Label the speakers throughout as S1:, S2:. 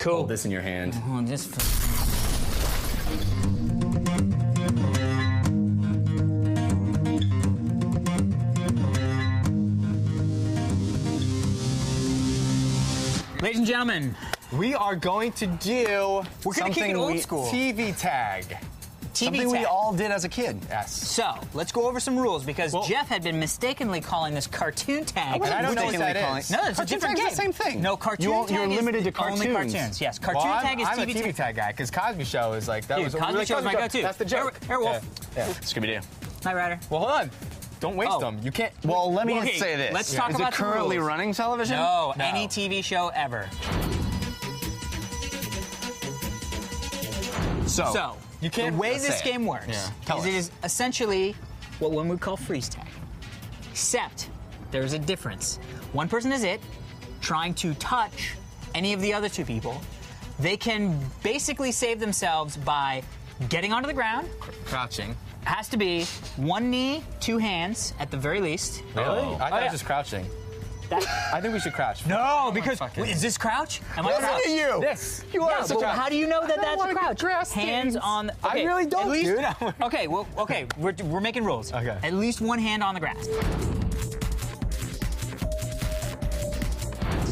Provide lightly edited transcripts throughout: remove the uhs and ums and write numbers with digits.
S1: Cool.
S2: hold this in your hand.
S1: Oh, just. Ladies and gentlemen,
S3: We are going to do
S1: We're gonna keep it old school.
S3: TV tag.
S2: Something we
S1: tag.
S2: all did as a kid.
S3: Yes.
S1: So, let's go over some rules because
S3: Well-
S1: Jeff had been mistakenly calling this cartoon tag.
S3: And I don't know what
S2: Mistakenly
S3: that
S2: calling-
S3: is.
S1: No, it's a
S2: Cartoon
S1: different
S2: tag's
S1: game.
S2: the same thing.
S1: No, cartoon
S2: You're
S1: tag is
S2: limited to
S1: only
S2: cartoons.
S1: cartoons. Yes, cartoon
S3: Well,
S1: tag is
S3: I'm a
S1: TV
S3: TV
S1: tag.
S3: tag guy because Cosby Show is like that
S1: Dude,
S3: was
S1: Cosby
S3: like,
S1: Show is my go-to.
S3: That's the joke.
S1: Airwolf.
S3: Yeah.
S2: Scooby-Doo.
S1: Night Rider.
S3: Well, hold on. Don't waste
S1: Oh.
S3: them. You can't.
S2: Well, let me
S1: Okay,
S2: say this.
S1: let's talk
S2: Is
S1: about
S2: it
S1: the
S2: currently
S1: rules.
S2: running television?
S1: No,
S3: No.
S1: any TV show ever. So,
S3: You can't-
S1: the way
S3: let's
S1: this
S3: say it.
S1: game works
S3: Yeah.
S2: Tell
S1: is
S2: us.
S1: it is essentially what one would call freeze tag. Except there's a difference. One person is it, trying to touch any of the other two people. They can basically save themselves by getting onto the ground.
S3: Crouching.
S1: Has to be one knee, two hands at the very least.
S3: Really? I thought
S1: Oh,
S3: it
S1: yeah.
S3: was just crouching. I think we should crouch.
S1: No, because
S3: fucking-
S1: wait, is this crouch? Am I
S2: Listen
S1: crouched?
S2: to you.
S3: This.
S2: You are
S1: Yeah,
S2: such
S1: but
S2: a...
S1: how do you know that
S2: I don't
S1: that's a
S2: wanna
S1: crouch?
S2: grass
S1: Hands
S2: stains.
S1: on.
S3: I
S1: Okay,
S3: really don't,
S1: at least,
S3: dude.
S1: Okay, well, okay, we're making rules.
S3: Okay.
S1: At least one hand on the grass.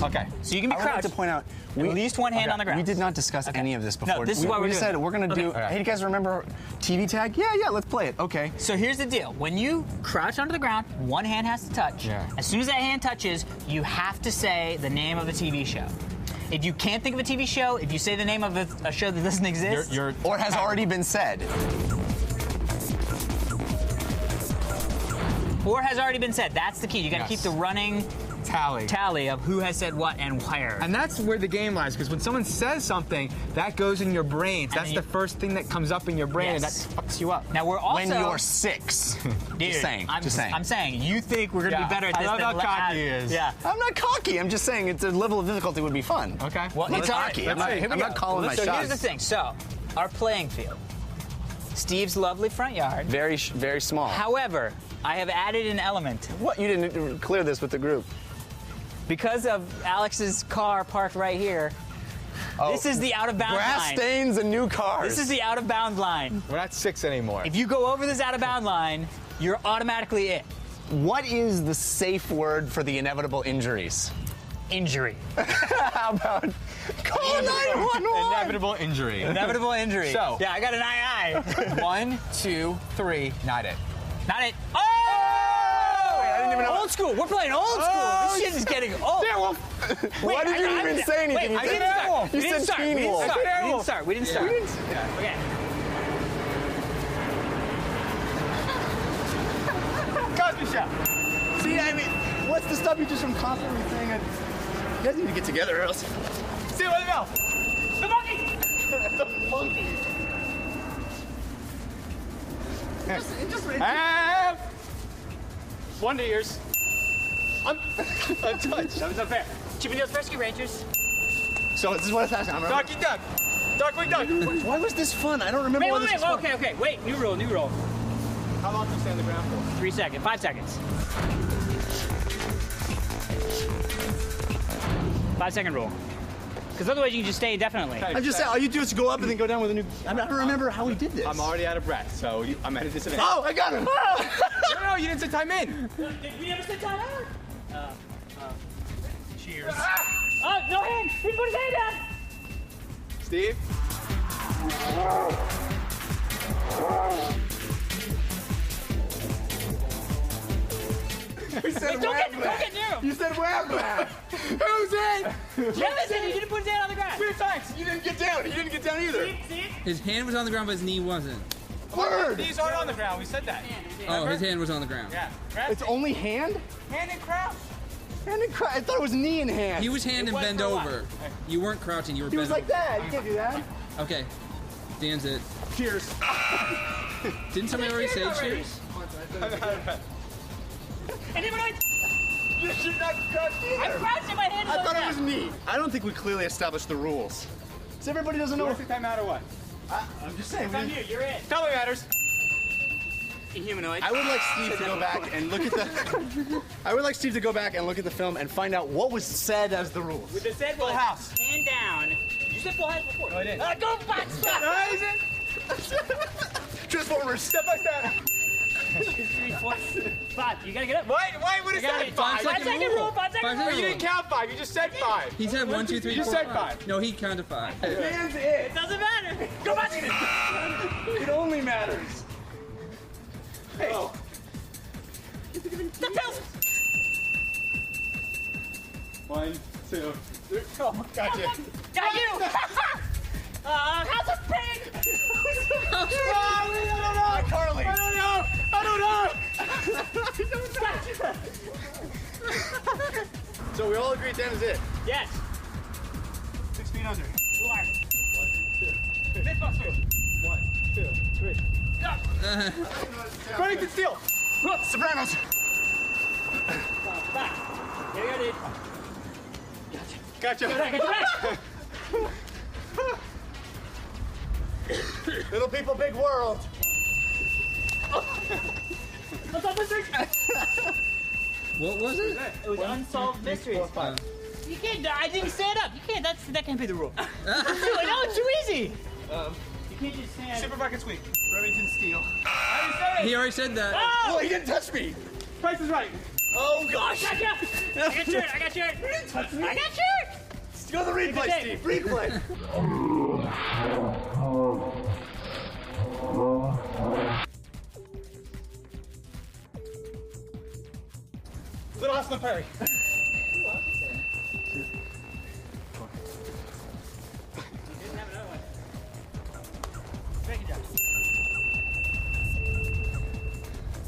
S3: Okay.
S1: So you can be
S2: I would like
S1: crouched.
S2: to point out,
S1: at least one hand on the grass.
S2: We did not discuss any of this before.
S1: this is what we're
S2: we
S1: doing.
S2: said we're going to do.
S1: Okay.
S2: Hey, you guys remember TV tag? Yeah, let's play it. Okay.
S1: So here's the deal. When you crouch onto the ground, one hand has to touch.
S3: Yeah.
S1: As soon as that hand touches, you have to say the name of the TV show. If you can't think of a TV show, if you say the name of a show that doesn't exist,
S3: You're
S2: Or has already been said.
S1: or has already been said, that's the key. You got to
S3: Yes.
S1: keep the running tally of who has said what and where.
S3: And that's where the game lies, because when someone says something, that goes in your brains. That's
S1: you-
S3: the first thing that comes up in your brain,
S1: Yes.
S3: and that fucks you up.
S1: Now we're also
S2: When you're 6.
S1: Dude,
S2: just saying.
S1: I'm
S2: just saying.
S1: I'm saying you think we're gonna
S3: Yeah,
S1: be better at
S3: I
S1: this
S3: love
S1: than
S3: how cocky he is.
S1: Yeah.
S2: I'm not cocky. I'm just saying it's a level of difficulty would be fun.
S3: Okay.
S1: Well,
S2: I'm
S1: it's
S2: not
S1: all
S2: cocky.
S1: right.
S2: I'm not,
S1: Here we
S2: I'm
S1: go.
S2: not calling my
S1: So
S2: shots.
S1: here's the thing. So our playing field, Steve's lovely front yard.
S2: Very, very small.
S1: However, I have added an element
S2: What? You didn't clear this with the group.
S1: because of Alex's car parked right here. This is the out of bounds
S2: Grass
S1: line.
S2: stains and new cars.
S1: This is the out of bounds line.
S3: We're not 6 anymore.
S1: If you go over this out of bounds line, you're automatically it.
S2: What is the safe word for the inevitable injuries?
S1: Injury.
S2: How about call 911?
S3: Inevitable injury.
S1: Inevitable injury.
S3: So-
S1: yeah, I got an ii.
S3: 1, 2, 3, not it.
S1: Not it. Oh!
S2: I didn't even know.
S1: Old school. We're playing old school.
S3: Oh,
S1: this shit is getting old.
S2: Why did you even say anything?
S1: Wait,
S2: You
S1: I
S2: said
S1: didn't start.
S2: werewolf.
S1: We
S2: You
S1: didn't
S2: said
S1: start.
S2: Teen
S1: We didn't
S2: Wolf.
S1: start.
S2: I said
S1: We didn't
S2: werewolf.
S1: start. We didn't start. Okay.
S3: Cosby Show.
S2: See, I mean, what's to stop you just from constantly saying it? You guys need to get together or else.
S3: See what the bell.
S1: The monkey.
S2: The monkey.
S3: Have one to yours. Untouched.
S1: That was unfair. Chippendales Rescue Rangers.
S2: So this is what it's asking.
S3: Ducky Duck. Duck Duck.
S2: Why was this fun? I don't remember
S1: Wait,
S2: why
S1: wait,
S2: this
S1: wait.
S2: was fun.
S1: Okay. Wait. New rule.
S3: How long can you stay on the ground for?
S1: 3 seconds. 5 seconds. 5-second rule. Because otherwise you can just stay indefinitely.
S3: Okay.
S2: I'm just saying, all you do is go up and then go down with a new. I don't remember how we did this.
S3: I'm already out of breath, so I'm at a disadvantage.
S2: Oh, I got him!
S3: No, you didn't say time in.
S1: Did we ever sit time out? Cheers. Oh, no hand! He put his hand down!
S3: Steve?
S2: You said
S1: Don't get near him!
S2: You said wham
S3: Who's in?
S1: Jeff said he didn't put his hand on the ground!
S3: 3 times.
S2: You didn't get down. You didn't get down either.
S1: See?
S4: His hand was on the ground, but his knee wasn't.
S2: Word.
S3: These aren't on the ground. We said that.
S4: Oh, his hand was on the ground.
S3: Yeah.
S2: It's only hand?
S3: Hand and crouch.
S2: Hand and I thought it was knee and hand.
S4: He was hand and
S3: was
S4: bend
S3: for a while.
S4: over. You weren't crouching, you were
S2: He was
S4: bent
S2: like that. You can't do that.
S4: Okay. Dan's it.
S2: Cheers.
S4: Didn't somebody already say cheers?
S1: Anybody?
S2: You should not crouch
S1: I'm crouching, my hand is
S2: I
S1: on the
S2: thought it
S1: ground.
S2: was knee. I don't think we clearly established the rules. So everybody doesn't know.
S3: What's the time out or what?
S2: I'm just saying.
S1: Come here, you're it.
S3: Tell me matters.
S1: Humanoid.
S2: I would like Steve to go back and look at the. I would like Steve to go back and look at the film and find out what was said as the rules.
S1: The said
S3: Full
S1: was
S3: house.
S1: hand down. You simple head before.
S3: No, I didn't.
S1: Go back, stop!
S2: Transformers.
S3: Step by step.
S1: 5. You gotta get up.
S3: Wait, what is that?
S4: 5 second rule.
S1: 5 seconds
S3: Oh,
S1: rule.
S3: you didn't count 5. You just said 5.
S4: He said 1, 2, 3,
S3: You
S4: 4,
S3: said
S4: 5.
S3: 5.
S4: No, he counted 5.
S2: Dan's it.
S1: It doesn't matter. Go back.
S2: It only matters. Hey. Oh.
S1: The pills.
S2: 1, 2, 3. Oh, gotcha.
S1: Got you. How's this pig?
S2: Carly.
S3: I don't know.
S2: So we all agree Dan is it.
S1: Yes.
S2: 6 feet under.
S1: Liar.
S2: 1, 2, 3.
S1: Mythbuster.
S2: 1, 2, 3.
S3: Remington Steel.
S2: Sopranos.
S1: Back. Here you go, dude.
S2: Gotcha.
S1: Get your back.
S2: Little people, big world.
S1: What's up, mystery?
S4: What was it?
S1: It was unsolved mysteries. You can't. I didn't stand up. You can't. That can't be the rule. No, it's too easy. You can't just stand.
S3: Super bucket sweep.
S2: Remington Steel.
S4: He already said that.
S1: Oh!
S2: Oh, he didn't touch me.
S3: Price is right.
S2: Oh gosh.
S1: I got shirt. I got shirt. I got shirt.
S2: Go to the replay,
S1: tape.
S2: Steve. Replay.
S3: Little House on the Prairie.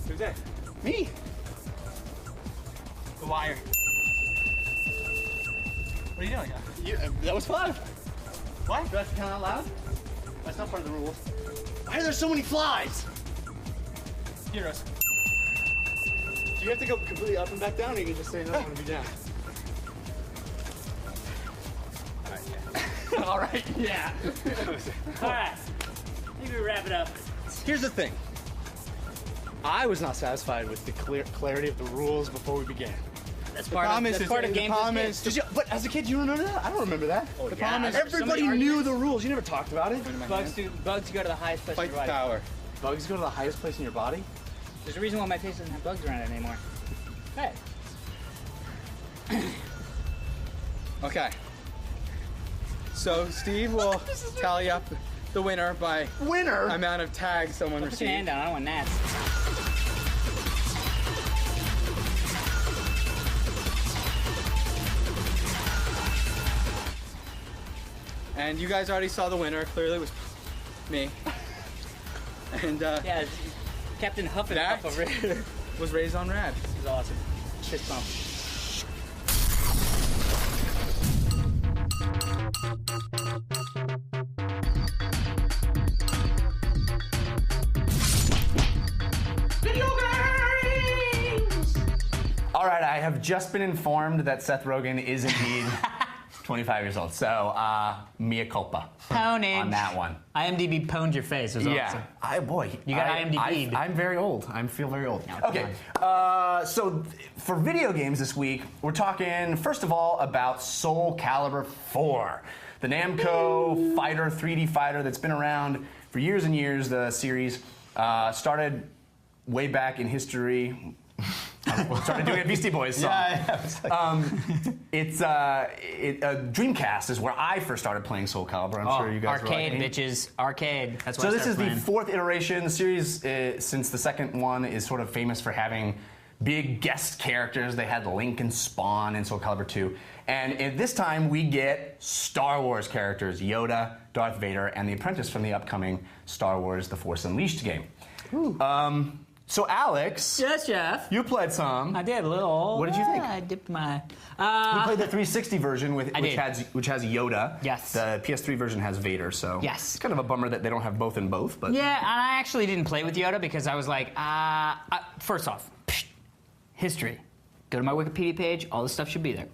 S3: Who's that?
S2: Me.
S3: The Wire. What are you doing?
S2: That was 5.
S3: What?
S2: Do I have to count out loud? That's not part of the rules. Why are there so many flies?
S3: Heroes.
S2: Do you have to go completely up and back down, or you can just say no, I want to be down? All right, yeah.
S1: All right. Maybe we wrap it up.
S2: Here's the thing. I was not satisfied with the clarity of the rules before we began.
S1: That's part of game.
S2: But as a kid, do you remember that? I don't remember that.
S1: Oh,
S2: the
S1: yeah.
S2: problem is
S1: There's so
S2: everybody
S1: many
S2: knew the rules. You never talked about it.
S1: Bugs go to the highest place in your body.
S2: Power. Bugs go to the highest place in your body?
S1: There's a reason why my face doesn't have bugs around it anymore. Hey.
S3: Okay. So Steve will tally up the winner by
S2: Winner?
S3: amount of tags someone
S1: Put your hand
S3: received.
S1: down. I don't want gnats.
S3: And you guys already saw the winner. Clearly it was me. And
S1: Yeah, it's Captain Huff and
S3: that
S1: Puff over here.
S3: was Raised on Rad.
S1: This is awesome. Fist bump.
S5: All right, I have just been informed that Seth Rogen is indeed 25 years old. So, mea culpa
S1: Pwnage.
S5: on that one.
S1: IMDb pwned your face. It was awesome.
S5: You
S1: got IMDb'd.
S5: I'm very old. I feel very old.
S1: No,
S5: Okay, so for video games this week, we're talking first of all about Soul Calibur 4, the Namco fighter, 3D fighter that's been around for years and years. The series started way back in history. Started doing a Beastie Boys song. It's Dreamcast is where I first started playing Soul Calibur. I'm sure you guys were
S1: arcade,
S5: like me.
S1: bitches. Arcade. That's why
S5: So
S1: I
S5: this is
S1: started
S5: the
S1: playing.
S5: 4th iteration. The series, since the second one, is sort of famous for having big guest characters. They had Link and Spawn in Soul Calibur 2. And at this time, we get Star Wars characters, Yoda, Darth Vader, and the Apprentice from the upcoming Star Wars The Force Unleashed game. So Alex,
S1: Yes, Jeff.
S5: you played some.
S1: I did a little.
S5: What did you think?
S1: I dipped my.
S5: You played the 360 version, which
S1: did.
S5: has Yoda.
S1: Yes.
S5: The PS3 version has Vader, so
S1: Yes.
S5: it's kind of a bummer that they don't have both in both. But
S1: Yeah, and I actually didn't play with Yoda because I was like, first off, history. Go to my Wikipedia page. All this stuff should be there.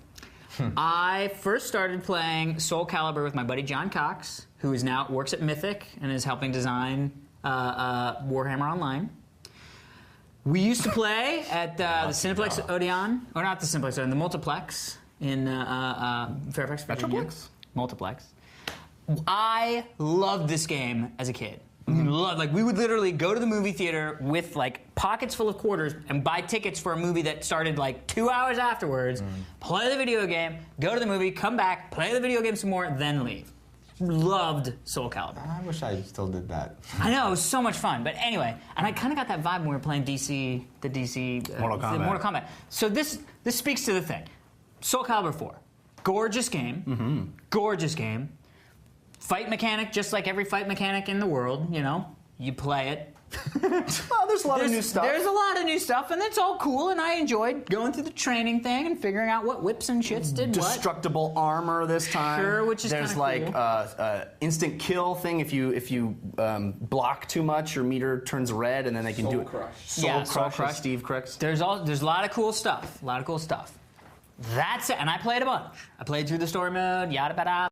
S1: I first started playing Soul Calibur with my buddy John Cox, who is now works at Mythic and is helping design Warhammer Online. We used to play at the Cineplex Odeon, or not the Cineplex Odeon, the Multiplex in Fairfax, Virginia.
S5: Metroplex?
S1: Multiplex. I loved this game as a kid. Like we would literally go to the movie theater with like pockets full of quarters and buy tickets for a movie that started like 2 hours afterwards, play the video game, go to the movie, come back, play the video game some more, then leave. Loved Soul Calibur.
S6: I wish I still did that.
S1: I know, it was so much fun. But anyway, and I kind of got that vibe when we were playing the DC
S5: Mortal Kombat.
S1: So this speaks to the thing. Soul Calibur 4, gorgeous game, gorgeous game. Fight mechanic, just like every fight mechanic in the world, you know, you play it.
S5: Well, there's a lot of new stuff.
S1: There's a lot of new stuff, and it's all cool, and I enjoyed going through the training thing and figuring out what whips and shits did what.
S5: Destructible armor this time.
S1: Sure, which is
S5: there's
S1: kinda
S5: like
S1: cool.
S5: instant kill thing. If you block too much, your meter turns red, and then they can do it.
S1: Yeah, Soul
S5: Crush.
S1: Crush.
S5: Steve Crooks.
S1: There's a lot of cool stuff. That's it, and I played a bunch. I played through the story mode, yada bada.